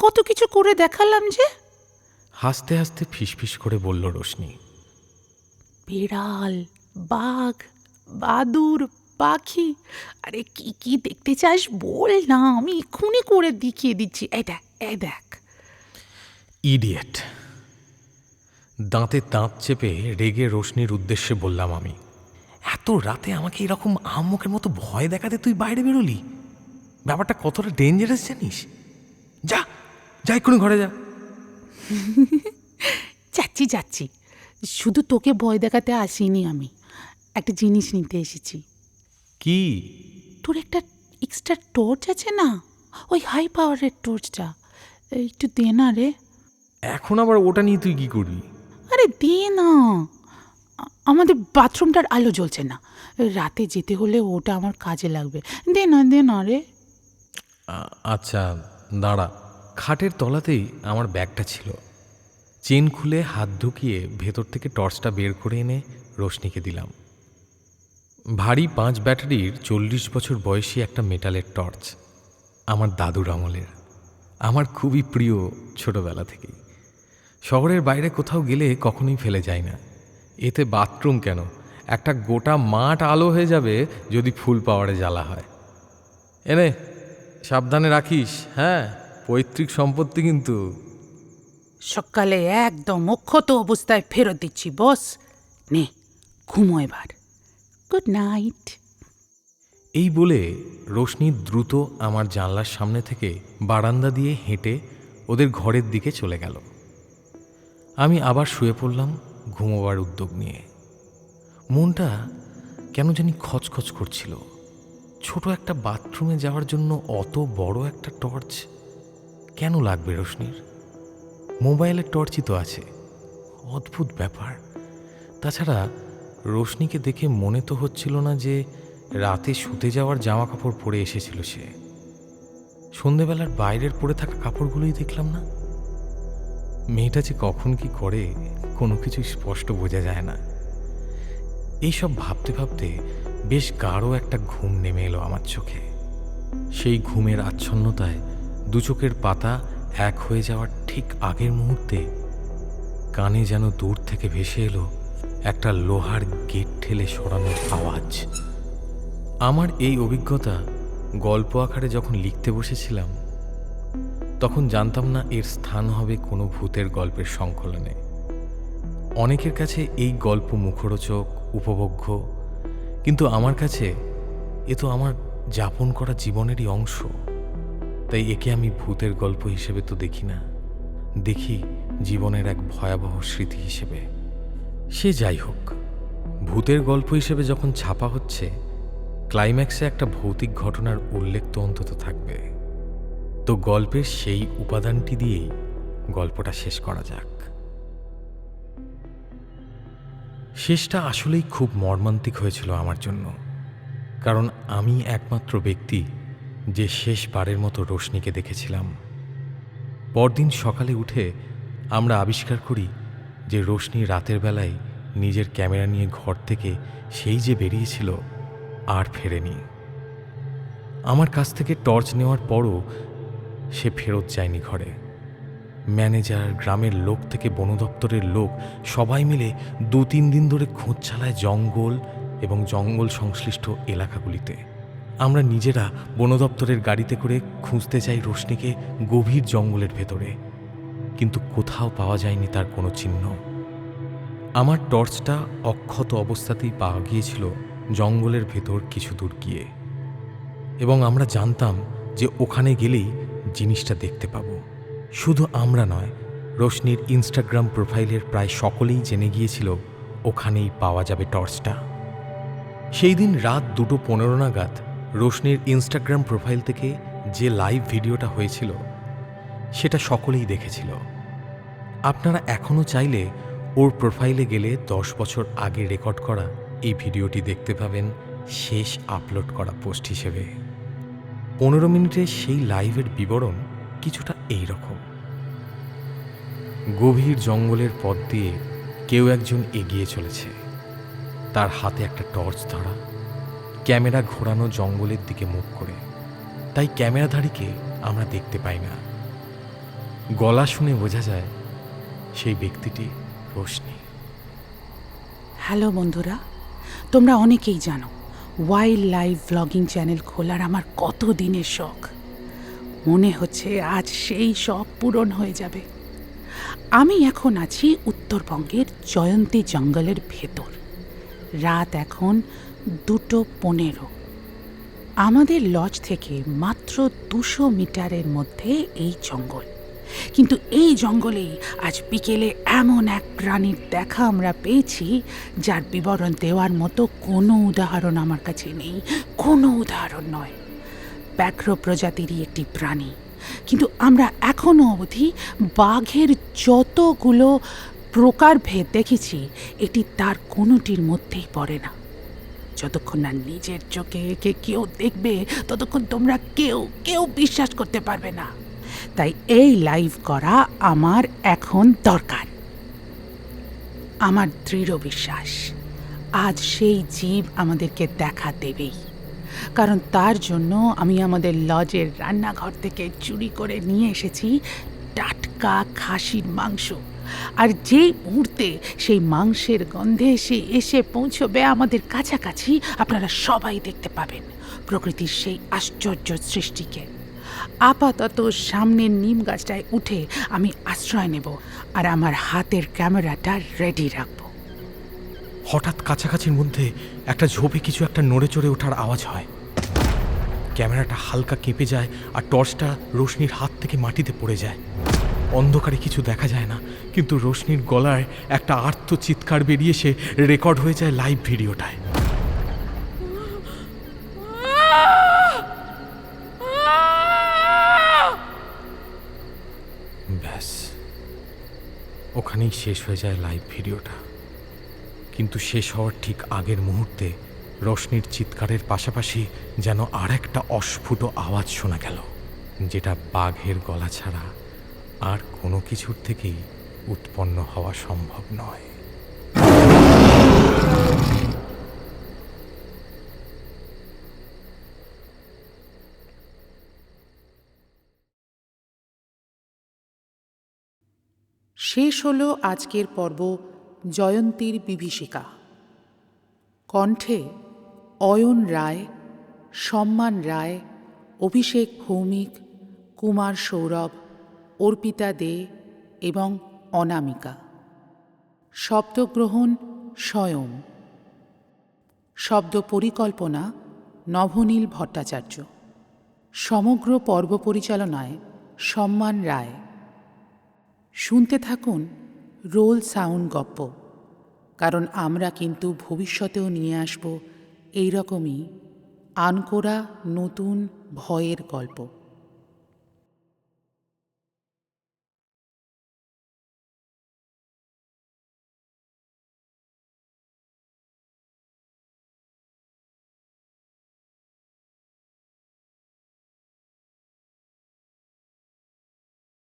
কত কিছু করে দেখালাম যে। হাসতে হাসতে ফিসফিস করে বলল রোশনি। বিড়াল, বাঘ, বাদুর, পাখি, আরে কি কি দেখতে চাস বল না, আমি এক্ষুনি করে দেখিয়ে দিচ্ছি। এই দেখ। ইডিয়েট! দাঁতে দাঁত চেপে রেগে রোশনির উদ্দেশ্যে বললাম আমি। এত রাতে আমাকে এরকম আহম্মকের মতো ভয় দেখাতে তুই বাইরে বেরোলি? ব্যাপারটা কতটা ডেঞ্জারাস জানিস? যা এক্ষুনি ঘরে যা। যাচ্ছি, শুধু তোকে ভয় দেখাতে আসিনি আমি, একটা জিনিস নিতে এসেছি। কি? তোর একটা এক্সট্রা টর্চ আছে না, ওই হাই পাওয়ারের টর্চটা, একটু দে না রে। এখন আবার ওটা নিয়ে তুই কি করবি? আরে দে না, আমাদের বাথরুমটার আলো জ্বলছে না, রাতে যেতে হলে ওটা আমার কাজে লাগবে। দে না রে। আচ্ছা দাঁড়া। খাটের তলাতেই আমার ব্যাগটা ছিল। চেন খুলে হাত ঢুকিয়ে ভেতর থেকে টর্চটা বের করে এনে রোশনিকে দিলাম। ভারী 5 ব্যাটারির 40 বছর বয়সী একটা মেটালের টর্চ, আমার দাদুর আমলের। আমার খুবই প্রিয় ছোটবেলা থেকেই। শহরের বাইরে কোথাও গেলে কখনোই ফেলে যায় না। এতে বাথরুম কেন, একটা গোটা মাঠ আলো হয়ে যাবে যদি ফুল পাওয়ারে জ্বালা হয়। এনে সাবধানে রাখিস, হ্যাঁ? পৈতৃক সম্পত্তি কিন্তু। সকালে একদম অক্ষত অবস্থায় ফেরত দিচ্ছি বস। নে ঘুমো এবার। Good night. এই বলে রোশনি দ্রুত আমার জানলার সামনে থেকে বারান্দা দিয়ে হেঁটে ওদের ঘরের দিকে চলে গেল। আমি আবার শুয়ে পড়লাম ঘুমোবার উদ্যোগ নিয়ে। মনটা কেন জানি খচখচ করছিল। ছোট একটা বাথরুমে যাওয়ার জন্য অত বড় একটা টর্চ কেন লাগবে রোশনির? মোবাইলের টর্চই তো আছে। অদ্ভুত ব্যাপার। তাছাড়া রোশনিকে দেখে মনে তো হচ্ছিল না যে রাতে শুতে যাওয়ার জামা কাপড় পরে এসেছিল সে। সন্ধেবেলার বাইরের পরে থাকা কাপড়গুলোই দেখলাম না। মেয়েটা যে কখন কি করে কোনো কিছু স্পষ্ট বোঝা যায় না। এইসব ভাবতে ভাবতে বেশ গাঢ় একটা ঘুম নেমে এলো আমার চোখে। সেই ঘুমের আচ্ছন্নতায় দু চোখের পাতা এক হয়ে যাওয়ার ঠিক আগের মুহূর্তে কানে যেন দূর থেকে ভেসে এলো একটা লোহার গেট ঠেলে সরানোর আওয়াজ। আমার এই অভিজ্ঞতা গল্প আকারে যখন লিখতে বসেছিলাম তখন জানতাম না এর স্থান হবে কোনো ভূতের গল্পের সংকলনে। অনেকের কাছে এই গল্প মুখরোচক, উপভোগ্য, কিন্তু আমার কাছে এ তো আমার যাপন করা জীবনেরই অংশ। তাই একে আমি ভূতের গল্প হিসেবে তো দেখি না, দেখি জীবনের এক ভয়াবহ স্মৃতি হিসেবে। সে যাই হোক, ভূতের গল্প হিসেবে যখন ছাপা হচ্ছে, ক্লাইম্যাক্সে একটা ভৌতিক ঘটনার উল্লেখ তো অন্তত থাকবে। তো গল্পের সেই উপাদানটি দিয়েই গল্পটা শেষ করা যাক। শেষটা আসলেই খুব মর্মান্তিক হয়েছিল আমার জন্য, কারণ আমি একমাত্র ব্যক্তি যে শেষবারের মতো রোশনিকে দেখেছিলাম। পরদিন সকালে উঠে আমরা আবিষ্কার করি যে রোশনি রাতের বেলায় নিজের ক্যামেরা নিয়ে ঘর থেকে সেই যে বেরিয়েছিল আর ফেরেনি। আমার কাছ থেকে টর্চ নেওয়ার পরও সে ফেরত যায়নি ঘরে। ম্যানেজার, গ্রামের লোক থেকে বন দপ্তরের লোক সবাই মিলে 2-3 দিন ধরে খোঁজ চালায় জঙ্গল এবং জঙ্গল সংশ্লিষ্ট এলাকাগুলিতে। আমরা নিজেরা বন দপ্তরের গাড়িতে করে খুঁজতে যাই রোশনিকে গভীর জঙ্গলের ভেতরে, কিন্তু কোথাও পাওয়া যায়নি তার কোনো চিহ্ন। আমার টর্চটা অক্ষত অবস্থাতেই পাওয়া গিয়েছিল জঙ্গলের ভেতর কিছু দূর গিয়ে, এবং আমরা জানতাম যে ওখানে গেলেই জিনিসটা দেখতে পাবো। শুধু আমরা নয়, রোশনির ইনস্টাগ্রাম প্রোফাইলের প্রায় সকলেই জেনে গিয়েছিল ওখানেই পাওয়া যাবে টর্চটা। সেই দিন রাত 2:15 নাগাদ রোশনির ইনস্টাগ্রাম প্রোফাইল থেকে যে লাইভ ভিডিওটা হয়েছিল সেটা সকলেই দেখেছিল। আপনারা এখনও চাইলে ওর প্রোফাইলে গেলে 10 বছর আগে রেকর্ড করা এই ভিডিওটি দেখতে পাবেন শেষ আপলোড করা পোস্ট হিসেবে। 15 মিনিটের সেই লাইভের বিবরণ কিছুটা এই রকম। গভীর জঙ্গলের পথ দিয়ে কেউ একজন এগিয়ে চলেছে, তার হাতে একটা টর্চ ধরা, ক্যামেরা ঘোরানো জঙ্গলের দিকে মুখ করে, তাই ক্যামেরাধারীকে আমরা দেখতে পাই না। গলা শুনে বোঝা যায় সেই ব্যক্তিটি রোশনি। হ্যালো বন্ধুরা, তোমরা অনেকেই জানো ওয়াইল্ড লাইফ ব্লগিং চ্যানেল খোলার আমার কত দিনের শখ। মনে হচ্ছে আজ সেই শখ পূরণ হয়ে যাবে। আমি এখন আছি উত্তরবঙ্গের জয়ন্তী জঙ্গলের ভেতর। রাত এখন 2:15। আমাদের লজ থেকে মাত্র 200 মিটারের মধ্যে এই জঙ্গল, কিন্তু এই জঙ্গলেই আজ বিকেলে এমন এক প্রাণীর দেখা আমরা পেয়েছি যার বিবরণ দেওয়ার মতো কোনো উদাহরণ আমার কাছে নেই, কোনো উদাহরণ নয়। ব্যাঘ্র প্রজাতিরই একটি প্রাণী, কিন্তু আমরা এখনো অবধি বাঘের যতগুলো প্রকারভেদ দেখেছি এটি তার কোনোটির মধ্যেই পড়ে না। যতক্ষণ না নিজের চোখে একে কেউ দেখবে ততক্ষণ তোমরা কেউ বিশ্বাস করতে পারবে না। তাই এই লাইভ করা আমার এখন দরকার। আমার দৃঢ় বিশ্বাস আজ সেই জীব আমাদেরকে দেখা দেবেই, কারণ তার জন্য আমি আমাদের লজের রান্নাঘর থেকে চুরি করে নিয়ে এসেছি টাটকা খাসির মাংস। আর যেই মুহূর্তে সেই মাংসের গন্ধে সে এসে পৌঁছবে আমাদের কাছাকাছি, আপনারা সবাই দেখতে পাবেন প্রকৃতির সেই আশ্চর্য সৃষ্টিকে। আপাতত সামনের নিম গাছটায় উঠে আমি আশ্রয় নেব আর আমার হাতের ক্যামেরাটা রেডি রাখব। হঠাৎ কাছাকাছির মধ্যে একটা ঝোপে কিছু একটা নড়ে চড়ে ওঠার আওয়াজ হয়। ক্যামেরাটা হালকা কেঁপে যায় আর টর্চটা রোশনির হাত থেকে মাটিতে পড়ে যায়। অন্ধকারে কিছু দেখা যায় না, কিন্তু রোশনির গলায় একটা আর্ত চিৎকার বেরিয়ে সে রেকর্ড হয়ে যায় লাইভ ভিডিওটায়। ব্যাস, ওখানেই শেষ হয়ে যায় লাইভ ভিডিওটা। কিন্তু শেষ হওয়ার ঠিক আগের মুহূর্তে রোশনির চিৎকারের পাশাপাশি যেন আর একটা অস্ফুট আওয়াজ শোনা গেল, যেটা বাঘের গলা ছাড়া আর কোনো কিছুর থেকেই উৎপন্ন হওয়া সম্ভব নয়। শেষ হলো আজকের পর্ব জয়ন্তীর বিভীষিকা। কণ্ঠে অয়ন রায়, সম্মান রায়, অভিষেক ভৌমিক, কুমার সৌরভ, অর্পিতা দে এবং অনামিকা। শব্দগ্রহণ স্বয়ং। শব্দ পরিকল্পনা নভনীল ভট্টাচার্য। সমগ্র পর্ব পরিচালনায় সম্মান রায়। শুনতে থাকুন রোল সাউন্ড গপ্প, কারণ আমরা কিন্তু ভবিষ্যতেও নিয়ে আসব এইরকমই আনকোরা নতুন ভয়ের গল্প।